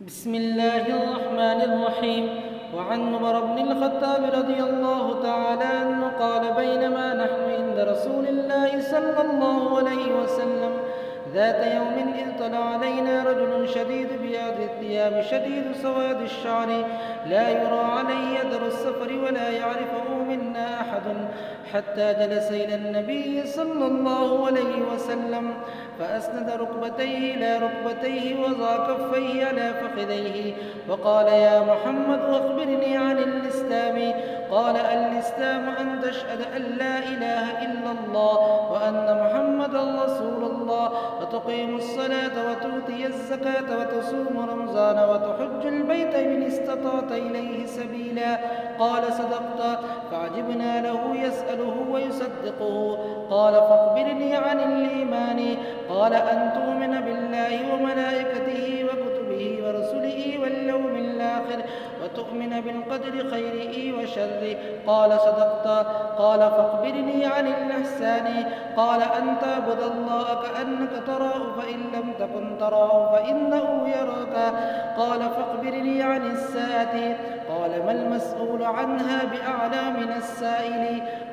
بسم الله الرحمن الرحيم. وعن عمر بن الخطاب رضي الله تعالى عنه قال: بينما نحن عند رسول الله صلى الله عليه وسلم ذات يوم إذ طلع علينا رجل شديد بياض الثياب شديد سواد الشعر لا يرى عليه أثر السفر ولا يعرفه منا أحد، حتى جلس إلى النبي صلى الله عليه وسلم فأسند ركبتيه إلى ركبتيه ووضع كفيه على فخذيه وقال: يا محمد أخبرني عن الإسلام. قال: الإسلام أن تشهد أن لا إله إلا الله وأن محمدا رسول الله وتقيم الصلاة وتؤتي الزكاة وتصوم رمضان وتحج البيت إن استطعت إليه سبيلا. قال: صدقت. فعجبنا له يسأله ويصدقه. قال: فاخبرني عن الإيمان. قال: أن تؤمن بالله وملائكته وكتبه ورسله واليوم الآخر وتؤمن بالقدر خيره وشره. قال: صدقت. قال: فاخبرني عن الإحسان. قال: أن تعبد الله كأنك تراه فإن لم تكن تراه فإنه يراك. قال: فاخبرني عن الساعة. قال: ما المسؤول عنها بأعلى من السائل.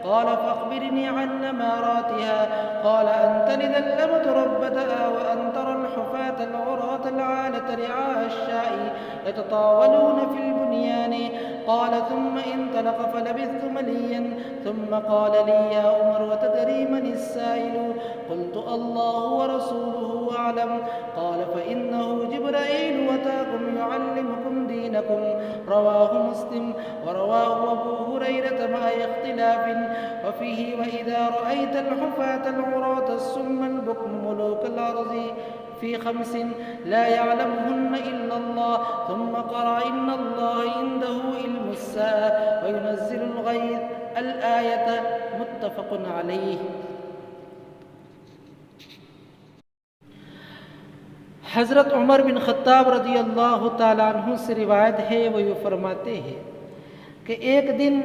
قال: فاخبرني عن أماراتها. قال: أن تلد الأمة ربتها وأن ترى الحفاة العراة العالة رعاء الشاء يتطاولون في البنيان. قال: ثم انطلق فلبثت مليا ثم قال لي: يا عمر وتدري من السائل؟ قلت: الله ورسوله أعلم. قال: فإنه جبرائيل وتاكم يعلمكم دينكم. رواه مسلم. ورواه أبو هريرة مع اختلاف وفيه: وإذا رأيت الحفاة العراة الصم البكم ملوك الأرض في 5 لا يعلمهن إلا الله. ثم قرأ: إن الله عنده علم الساعة وينزل الغيث الآية. متفق عليه. حضرت عمر بن خطاب رضی اللہ تعالیٰ عنہ سے روایت ہے، وہ یہ فرماتے ہیں کہ ایک دن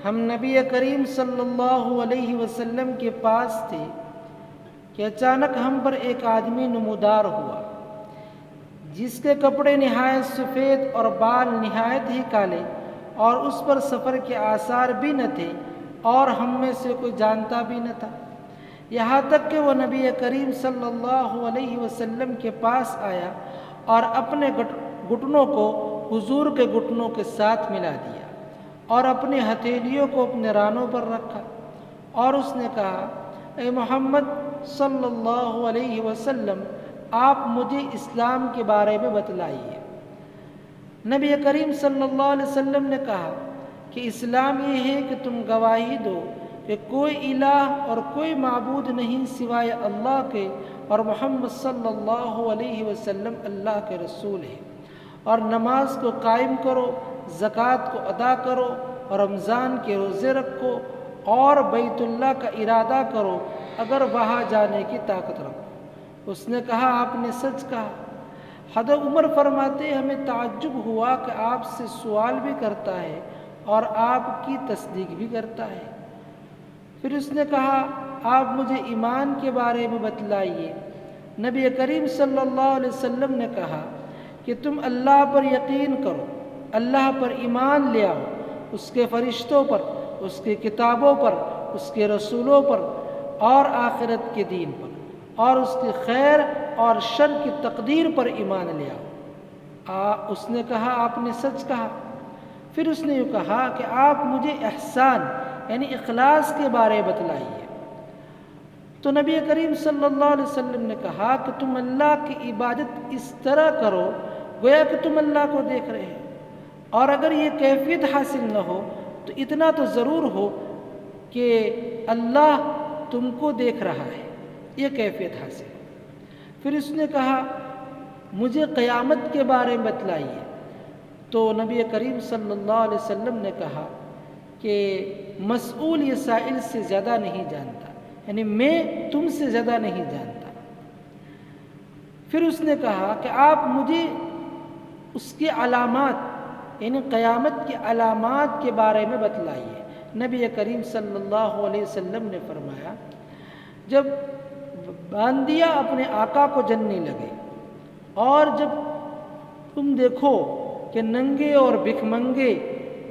ہم نبی کریم صلی اللہ علیہ وسلم کے پاس تھے کہ اچانک ہم پر ایک آدمی نمودار ہوا جس کے کپڑے نہایت سفید اور بال نہایت ہی کالے، اور اس پر سفر کے آثار بھی نہ تھے اور ہم میں سے کوئی جانتا بھی نہ تھا، یہاں تک کہ وہ نبی کریم صلی اللہ علیہ وسلم کے پاس آیا اور اپنے گھٹنوں کو حضور کے گھٹنوں کے ساتھ ملا دیا اور اپنی ہتھیلیوں کو اپنے رانوں پر رکھا، اور اس نے کہا: اے محمد صلی اللہ علیہ وسلم، آپ مجھے اسلام کے بارے میں بتلائیے۔ نبی کریم صلی اللہ علیہ وسلم نے کہا کہ اسلام یہ ہے کہ تم گواہی دو کہ کوئی الہ اور کوئی معبود نہیں سوائے اللہ کے، اور محمد صلی اللہ علیہ وسلم اللہ کے رسول ہے، اور نماز کو قائم کرو، زکوٰۃ کو ادا کرو، اور رمضان کے روزے رکھو، اور بیت اللہ کا ارادہ کرو اگر وہاں جانے کی طاقت رکھو۔ اس نے کہا: آپ نے سچ کہا۔ حضرت عمر فرماتے: ہمیں تعجب ہوا کہ آپ سے سوال بھی کرتا ہے اور آپ کی تصدیق بھی کرتا ہے۔ پھر اس نے کہا: آپ مجھے ایمان کے بارے میں بتلائیے۔ نبی کریم صلی اللہ علیہ وسلم نے کہا کہ تم اللہ پر یقین کرو، اللہ پر ایمان لے آؤ، اس کے فرشتوں پر، اس کی کتابوں پر، اس کے رسولوں پر، اور آخرت کے دین پر، اور اس کی خیر اور شر کی تقدیر پر ایمان لے آؤ۔ اس نے کہا: آپ نے سچ کہا۔ پھر اس نے یہ کہا کہ آپ مجھے احسان یعنی اخلاص کے بارے بتلائیے۔ تو نبی کریم صلی اللہ علیہ وسلم نے کہا کہ تم اللہ کی عبادت اس طرح کرو گویا کہ تم اللہ کو دیکھ رہے ہو، اور اگر یہ کیفیت حاصل نہ ہو تو اتنا تو ضرور ہو کہ اللہ تم کو دیکھ رہا ہے، یہ کیفیت حاصل ہو۔ پھر اس نے کہا: مجھے قیامت کے بارے میں بتلائیے۔ تو نبی کریم صلی اللہ علیہ وسلم نے کہا کہ مسئول یہ سائل سے زیادہ نہیں جانتا، یعنی میں تم سے زیادہ نہیں جانتا۔ پھر اس نے کہا کہ آپ مجھے اس کی علامات یعنی قیامت کی علامات کے بارے میں بتلائیے۔ نبی کریم صلی اللہ علیہ وسلم نے فرمایا: جب باندیا اپنے آقا کو جننے لگے اور جب تم دیکھو کہ ننگے اور بھکمنگے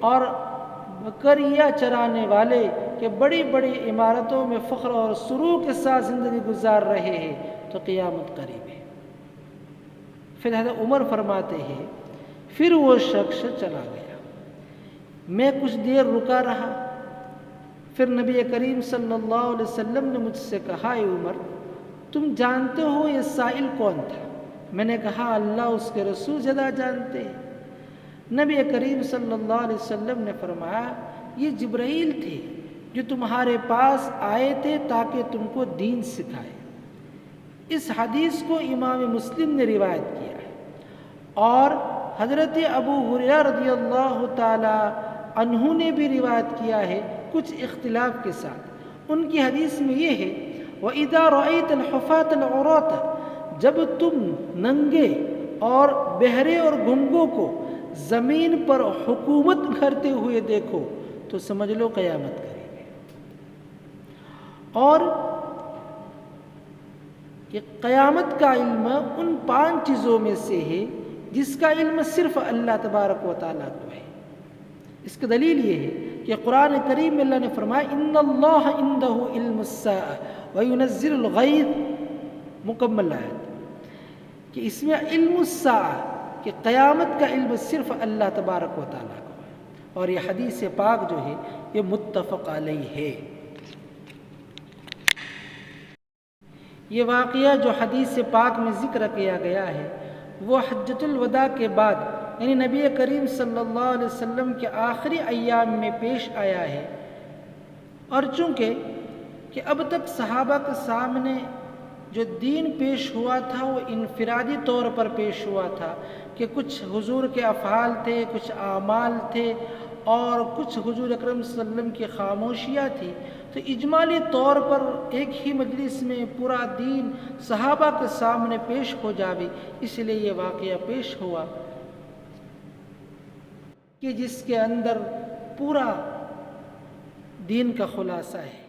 اور بکریاں چرانے والے کہ بڑی بڑی عمارتوں میں فخر اور سرور کے ساتھ زندگی گزار رہے ہیں تو قیامت قریب ہے۔ پھر حضرت عمر فرماتے ہیں پھر وہ شخص چلا گیا، میں کچھ دیر رکا رہا، پھر نبی کریم صلی اللہ علیہ وسلم نے مجھ سے کہا اے عمر تم جانتے ہو یہ سائل کون تھا؟ میں نے کہا اللہ اس کے رسول زیادہ جانتے ہیں۔ نبی کریم صلی اللہ علیہ وسلم نے فرمایا یہ جبرائیل تھے جو تمہارے پاس آئے تھے تاکہ تم کو دین سکھائے۔ اس حدیث کو امام مسلم نے روایت کیا ہے اور حضرت ابو ہریرہ رضی اللہ تعالی عنہ نے بھی روایت کیا ہے کچھ اختلاف کے ساتھ۔ ان کی حدیث میں یہ ہے وَإِذَا رَأَيْتَ الْحُفَاةَ الْعُرَاةَ جب تم ننگے اور بہرے اور گنگوں کو زمین پر حکومت کرتے ہوئے دیکھو تو سمجھ لو قیامت قریب ہے۔ اور یہ قیامت کا علم ان 5 چیزوں میں سے ہے جس کا علم صرف اللہ تبارک و تعالیٰ کو ہے۔ اس کی دلیل یہ ہے کہ قرآن کریم میں اللہ نے فرمایا ان اللہ عندہ علم الساعۃ وینزل الغیث، مکمل آیت کہ اس میں علم الساعۃ کہ قیامت کا علم صرف اللہ تبارک و تعالیٰ کو ہے، اور یہ حدیث پاک جو ہے یہ متفق علیہ ہے۔ یہ واقعہ جو حدیث پاک میں ذکر کیا گیا ہے وہ حجۃ الوداع کے بعد یعنی نبی کریم صلی اللہ علیہ وسلم کے آخری ایام میں پیش آیا ہے، اور چونکہ کہ اب تک صحابہ کے سامنے جو دین پیش ہوا تھا وہ انفرادی طور پر پیش ہوا تھا کہ کچھ حضور کے افعال تھے، کچھ اعمال تھے اور کچھ حضور اکرم صلی اللہ علیہ وسلم کی خاموشیاں تھی، تو اجمالی طور پر ایک ہی مجلس میں پورا دین صحابہ کے سامنے پیش ہو جاوے، اس لیے یہ واقعہ پیش ہوا کہ جس کے اندر پورا دین کا خلاصہ ہے۔